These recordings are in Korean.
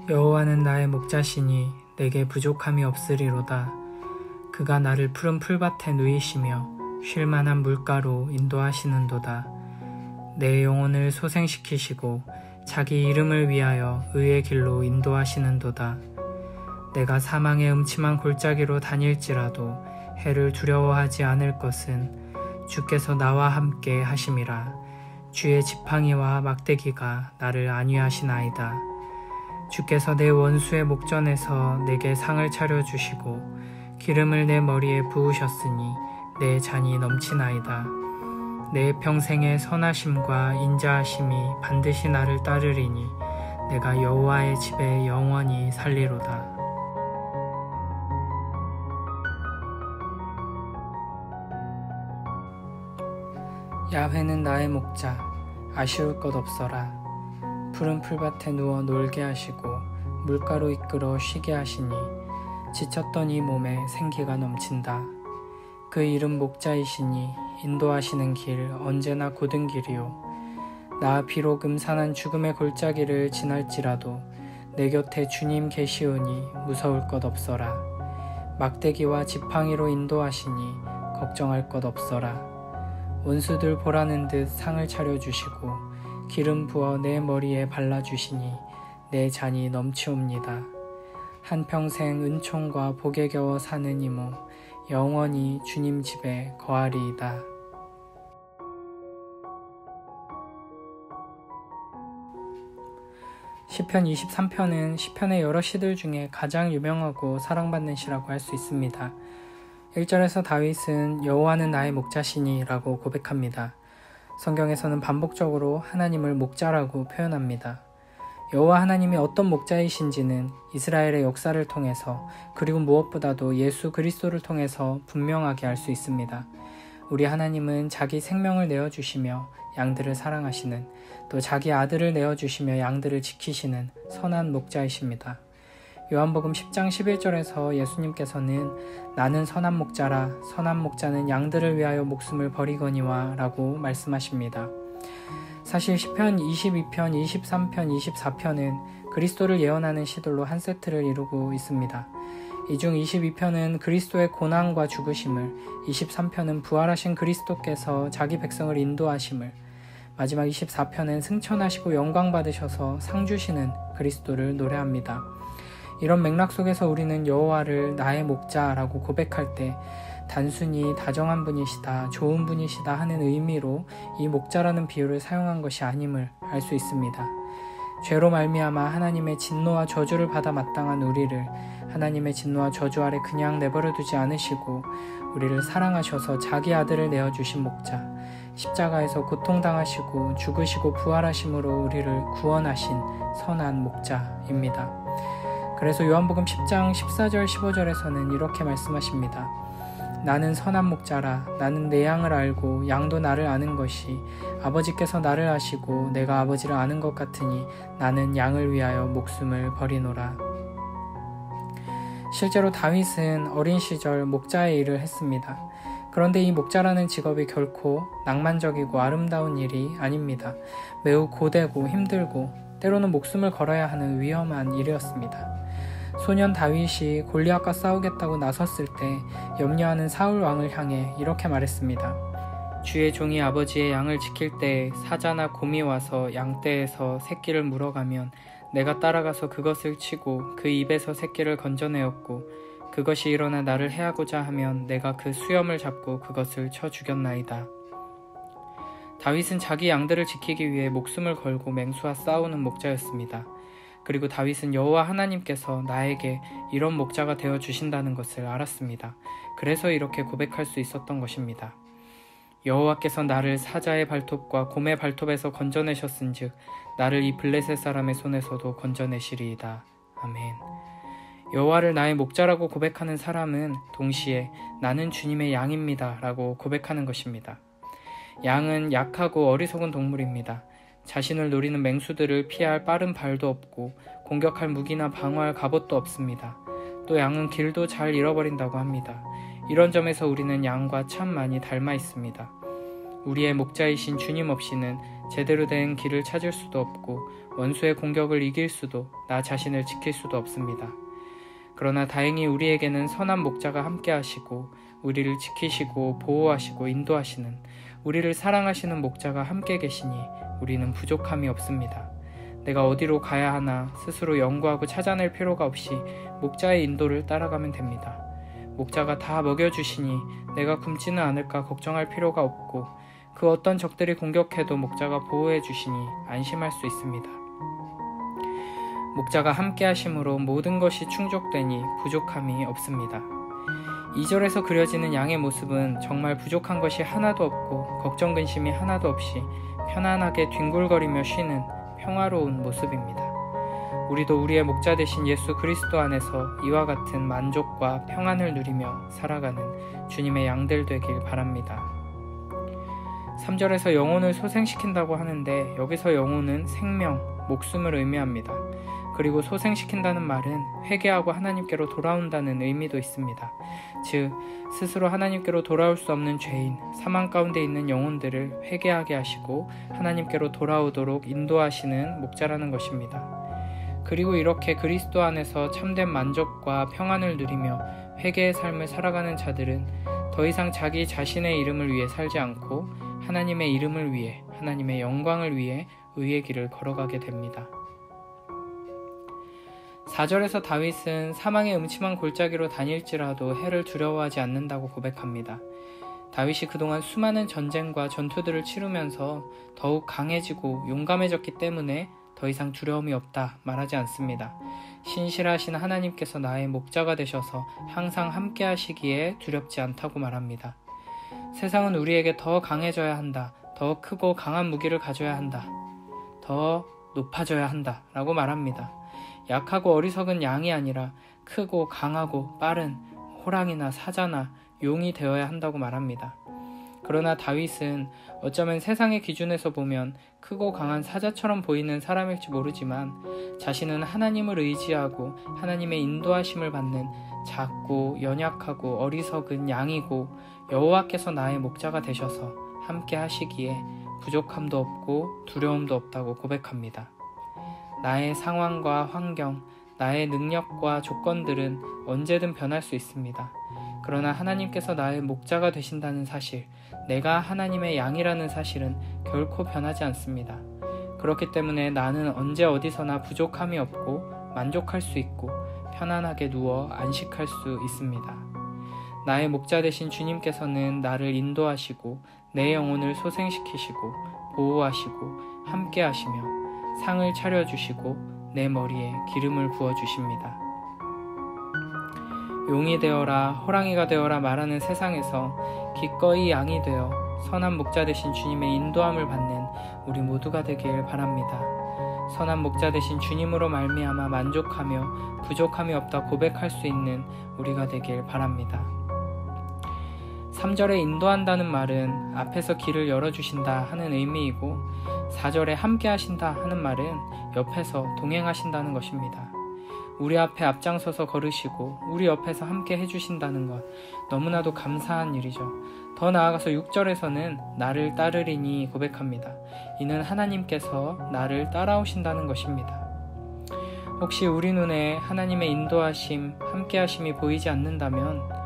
여호와는 나의 목자시니 내게 부족함이 없으리로다. 그가 나를 푸른 풀밭에 누이시며 쉴 만한 물가로 인도하시는도다. 내 영혼을 소생시키시고 자기 이름을 위하여 의의 길로 인도하시는도다. 내가 사망의 음침한 골짜기로 다닐지라도 해를 두려워하지 않을 것은 주께서 나와 함께 하심이라. 주의 지팡이와 막대기가 나를 안위하시나이다. 주께서 내 원수의 목전에서 내게 상을 차려주시고 기름을 내 머리에 부으셨으니 내 잔이 넘치나이다. 내 평생의 선하심과 인자하심이 반드시 나를 따르리니 내가 여호와의 집에 영원히 살리로다. 야훼는 나의 목자, 아쉬울 것 없어라. 푸른 풀밭에 누워 놀게 하시고 물가로 이끌어 쉬게 하시니 지쳤던 이 몸에 생기가 넘친다. 그 이름 목자이시니 인도하시는 길 언제나 곧은 길이요. 나 비록 음산한 죽음의 골짜기를 지날지라도 내 곁에 주님 계시오니 무서울 것 없어라. 막대기와 지팡이로 인도하시니 걱정할 것 없어라. 원수들 보라는 듯 상을 차려주시고 기름 부어 내 머리에 발라주시니 내 잔이 넘치옵니다. 한평생 은총과 복에 겨워 사는 이모 영원히 주님 집에 거하리이다. 시편 23편은 시편의 여러 시들 중에 가장 유명하고 사랑받는 시라고 할 수 있습니다. 1절에서 다윗은 여호와는 나의 목자시니 라고 고백합니다. 성경에서는 반복적으로 하나님을 목자라고 표현합니다. 여호와 하나님이 어떤 목자이신지는 이스라엘의 역사를 통해서 그리고 무엇보다도 예수 그리스도를 통해서 분명하게 알 수 있습니다. 우리 하나님은 자기 생명을 내어주시며 양들을 사랑하시는, 또 자기 아들을 내어주시며 양들을 지키시는 선한 목자이십니다. 요한복음 10장 11절에서 예수님께서는 나는 선한 목자라, 선한 목자는 양들을 위하여 목숨을 버리거니와 라고 말씀하십니다. 사실 시편 22편, 23편, 24편은 그리스도를 예언하는 시들로 한 세트를 이루고 있습니다. 이 중 22편은 그리스도의 고난과 죽으심을, 23편은 부활하신 그리스도께서 자기 백성을 인도하심을, 마지막 24편은 승천하시고 영광 받으셔서 상 주시는 그리스도를 노래합니다. 이런 맥락 속에서 우리는 여호와를 나의 목자라고 고백할 때 단순히 다정한 분이시다, 좋은 분이시다 하는 의미로 이 목자라는 비유를 사용한 것이 아님을 알 수 있습니다. 죄로 말미암아 하나님의 진노와 저주를 받아 마땅한 우리를 하나님의 진노와 저주 아래 그냥 내버려 두지 않으시고 우리를 사랑하셔서 자기 아들을 내어주신 목자, 십자가에서 고통당하시고 죽으시고 부활하심으로 우리를 구원하신 선한 목자입니다. 그래서 요한복음 10장 14절 15절에서는 이렇게 말씀하십니다. 나는 선한 목자라. 나는 내 양을 알고 양도 나를 아는 것이 아버지께서 나를 아시고 내가 아버지를 아는 것 같으니 나는 양을 위하여 목숨을 버리노라. 실제로 다윗은 어린 시절 목자의 일을 했습니다. 그런데 이 목자라는 직업이 결코 낭만적이고 아름다운 일이 아닙니다. 매우 고되고 힘들고 때로는 목숨을 걸어야 하는 위험한 일이었습니다. 소년 다윗이 골리앗과 싸우겠다고 나섰을 때 염려하는 사울 왕을 향해 이렇게 말했습니다. 주의 종이 아버지의 양을 지킬 때에 사자나 곰이 와서 양떼에서 새끼를 물어가면 내가 따라가서 그것을 치고 그 입에서 새끼를 건져내었고 그것이 일어나 나를 해하고자 하면 내가 그 수염을 잡고 그것을 쳐 죽였나이다. 다윗은 자기 양들을 지키기 위해 목숨을 걸고 맹수와 싸우는 목자였습니다. 그리고 다윗은 여호와 하나님께서 나에게 이런 목자가 되어 주신다는 것을 알았습니다. 그래서 이렇게 고백할 수 있었던 것입니다. 여호와께서 나를 사자의 발톱과 곰의 발톱에서 건져내셨은즉 나를 이 블레셋 사람의 손에서도 건져내시리이다. 아멘. 여호와를 나의 목자라고 고백하는 사람은 동시에 나는 주님의 양입니다 라고 고백하는 것입니다. 양은 약하고 어리석은 동물입니다. 자신을 노리는 맹수들을 피할 빠른 발도 없고 공격할 무기나 방어할 갑옷도 없습니다. 또 양은 길도 잘 잃어버린다고 합니다. 이런 점에서 우리는 양과 참 많이 닮아 있습니다. 우리의 목자이신 주님 없이는 제대로 된 길을 찾을 수도 없고 원수의 공격을 이길 수도 나 자신을 지킬 수도 없습니다. 그러나 다행히 우리에게는 선한 목자가 함께 하시고 우리를 지키시고 보호하시고 인도하시는 우리를 사랑하시는 목자가 함께 계시니 우리는 부족함이 없습니다. 내가 어디로 가야 하나 스스로 연구하고 찾아낼 필요가 없이 목자의 인도를 따라가면 됩니다. 목자가 다 먹여주시니 내가 굶지는 않을까 걱정할 필요가 없고 그 어떤 적들이 공격해도 목자가 보호해 주시니 안심할 수 있습니다. 목자가 함께 하심으로 모든 것이 충족되니 부족함이 없습니다. 2절에서 그려지는 양의 모습은 정말 부족한 것이 하나도 없고 걱정 근심이 하나도 없이 편안하게 뒹굴거리며 쉬는 평화로운 모습입니다. 우리도 우리의 목자 되신 예수 그리스도 안에서 이와 같은 만족과 평안을 누리며 살아가는 주님의 양들 되길 바랍니다. 3절에서 영혼을 소생시킨다고 하는데 여기서 영혼은 생명, 목숨을 의미합니다. 그리고 소생시킨다는 말은 회개하고 하나님께로 돌아온다는 의미도 있습니다. 즉, 스스로 하나님께로 돌아올 수 없는 죄인, 사망 가운데 있는 영혼들을 회개하게 하시고 하나님께로 돌아오도록 인도하시는 목자라는 것입니다. 그리고 이렇게 그리스도 안에서 참된 만족과 평안을 누리며 회개의 삶을 살아가는 자들은 더 이상 자기 자신의 이름을 위해 살지 않고 하나님의 이름을 위해, 하나님의 영광을 위해 의의 길을 걸어가게 됩니다. 4절에서 다윗은 사망의 음침한 골짜기로 다닐지라도 해를 두려워하지 않는다고 고백합니다. 다윗이 그동안 수많은 전쟁과 전투들을 치르면서 더욱 강해지고 용감해졌기 때문에 더 이상 두려움이 없다 말하지 않습니다. 신실하신 하나님께서 나의 목자가 되셔서 항상 함께 하시기에 두렵지 않다고 말합니다. 세상은 우리에게 더 강해져야 한다, 더 크고 강한 무기를 가져야 한다, 더 높아져야 한다 라고 말합니다. 약하고 어리석은 양이 아니라 크고 강하고 빠른 호랑이나 사자나 용이 되어야 한다고 말합니다. 그러나 다윗은 어쩌면 세상의 기준에서 보면 크고 강한 사자처럼 보이는 사람일지 모르지만 자신은 하나님을 의지하고 하나님의 인도하심을 받는 작고 연약하고 어리석은 양이고 여호와께서 나의 목자가 되셔서 함께 하시기에 부족함도 없고 두려움도 없다고 고백합니다. 나의 상황과 환경, 나의 능력과 조건들은 언제든 변할 수 있습니다. 그러나 하나님께서 나의 목자가 되신다는 사실, 내가 하나님의 양이라는 사실은 결코 변하지 않습니다. 그렇기 때문에 나는 언제 어디서나 부족함이 없고 만족할 수 있고 편안하게 누워 안식할 수 있습니다. 나의 목자 되신 주님께서는 나를 인도하시고 내 영혼을 소생시키시고 보호하시고 함께 하시며 상을 차려주시고 내 머리에 기름을 부어주십니다. 용이 되어라 호랑이가 되어라 말하는 세상에서 기꺼이 양이 되어 선한 목자 되신 주님의 인도함을 받는 우리 모두가 되길 바랍니다. 선한 목자 되신 주님으로 말미암아 만족하며 부족함이 없다 고백할 수 있는 우리가 되길 바랍니다. 3절에 인도한다는 말은 앞에서 길을 열어주신다 하는 의미이고 4절에 함께 하신다 하는 말은 옆에서 동행하신다는 것입니다. 우리 앞에 앞장서서 걸으시고 우리 옆에서 함께 해주신다는 것 너무나도 감사한 일이죠. 더 나아가서 6절에서는 나를 따르리니 고백합니다. 이는 하나님께서 나를 따라오신다는 것입니다. 혹시 우리 눈에 하나님의 인도하심, 함께 하심이 보이지 않는다면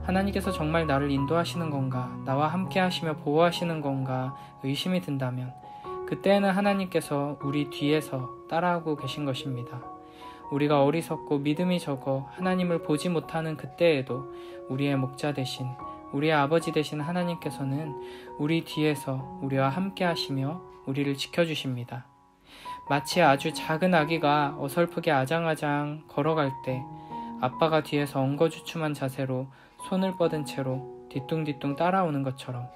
하나님께서 정말 나를 인도하시는 건가, 나와 함께 하시며 보호하시는 건가 의심이 든다면 그때에는 하나님께서 우리 뒤에서 따라하고 계신 것입니다. 우리가 어리석고 믿음이 적어 하나님을 보지 못하는 그때에도 우리의 목자 되신, 우리의 아버지 되신 하나님께서는 우리 뒤에서 우리와 함께 하시며 우리를 지켜주십니다. 마치 아주 작은 아기가 어설프게 아장아장 걸어갈 때 아빠가 뒤에서 엉거주춤한 자세로 손을 뻗은 채로 뒤뚱뒤뚱 따라오는 것처럼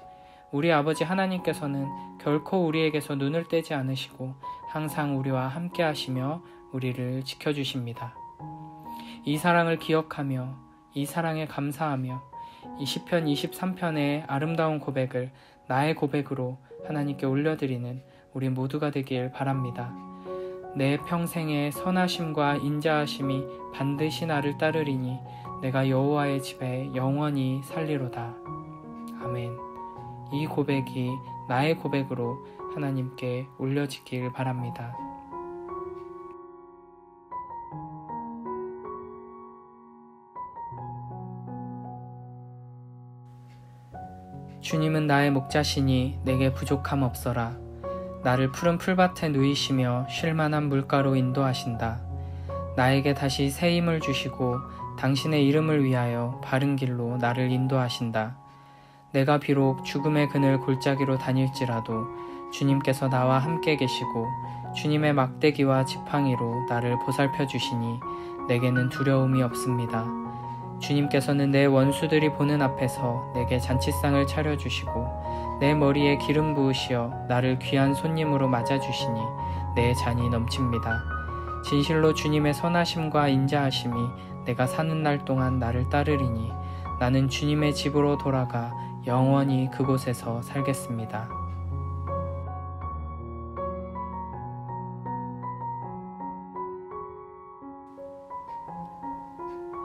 우리 아버지 하나님께서는 결코 우리에게서 눈을 떼지 않으시고 항상 우리와 함께 하시며 우리를 지켜주십니다. 이 사랑을 기억하며 이 사랑에 감사하며 이 시편 23편의 아름다운 고백을 나의 고백으로 하나님께 올려드리는 우리 모두가 되길 바랍니다. 내 평생의 선하심과 인자하심이 반드시 나를 따르리니 내가 여호와의 집에 영원히 살리로다. 아멘. 이 고백이 나의 고백으로 하나님께 올려지길 바랍니다. 주님은 나의 목자시니 내게 부족함 없어라. 나를 푸른 풀밭에 누이시며 쉴만한 물가로 인도하신다. 나에게 다시 새 힘을 주시고 당신의 이름을 위하여 바른 길로 나를 인도하신다. 내가 비록 죽음의 그늘 골짜기로 다닐지라도 주님께서 나와 함께 계시고 주님의 막대기와 지팡이로 나를 보살펴 주시니 내게는 두려움이 없습니다. 주님께서는 내 원수들이 보는 앞에서 내게 잔치상을 차려주시고 내 머리에 기름 부으시어 나를 귀한 손님으로 맞아주시니 내 잔이 넘칩니다. 진실로 주님의 선하심과 인자하심이 내가 사는 날 동안 나를 따르리니 나는 주님의 집으로 돌아가 영원히 그곳에서 살겠습니다.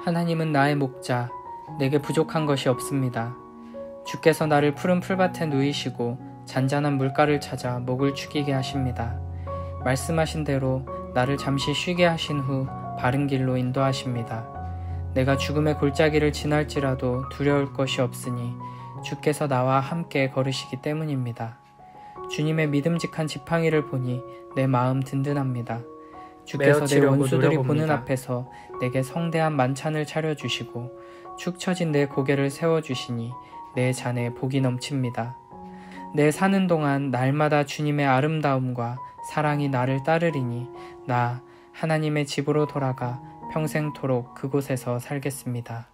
하나님은 나의 목자, 내게 부족한 것이 없습니다. 주께서 나를 푸른 풀밭에 누이시고 잔잔한 물가를 찾아 목을 축이게 하십니다. 말씀하신 대로 나를 잠시 쉬게 하신 후 바른 길로 인도하십니다. 내가 죽음의 골짜기를 지날지라도 두려울 것이 없으니 주께서 나와 함께 걸으시기 때문입니다. 주님의 믿음직한 지팡이를 보니 내 마음 든든합니다. 주께서 내 원수들이 보는 앞에서 내게 성대한 만찬을 차려주시고 축 처진 내 고개를 세워주시니 내 잔에 복이 넘칩니다. 내 사는 동안 날마다 주님의 아름다움과 사랑이 나를 따르리니 나 하나님의 집으로 돌아가 평생토록 그곳에서 살겠습니다.